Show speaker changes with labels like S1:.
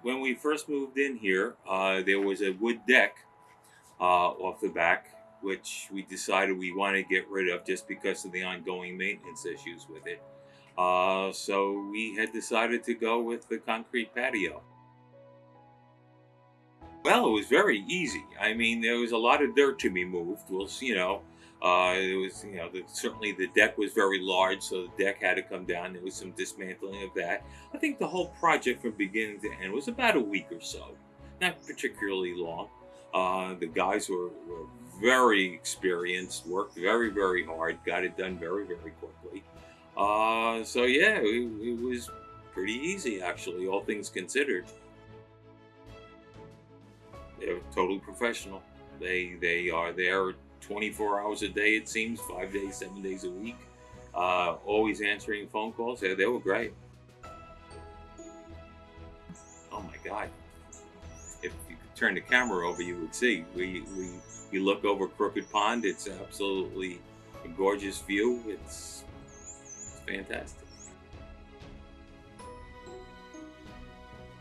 S1: when we first moved in here, there was a wood deck off the back, which we decided we want to get rid of just because of the ongoing maintenance issues with it. So we had decided to go with the concrete patio. Well, it was very easy. I mean, there was a lot of dirt to be moved. It was, certainly the deck was very large, so the deck had to come down. There was some dismantling of that. I think the whole project from beginning to end was about a week or so, not particularly long. The guys were very experienced, worked very, very hard, got it done very, very quickly. So yeah, it was pretty easy actually, all things considered. They're totally professional. They are there 24 hours a day. It seems 5 days, 7 days a week. Always answering phone calls. They were great. Oh my God! If you could turn the camera over, you would see. We look over Crooked Pond. It's absolutely a gorgeous view. It's fantastic.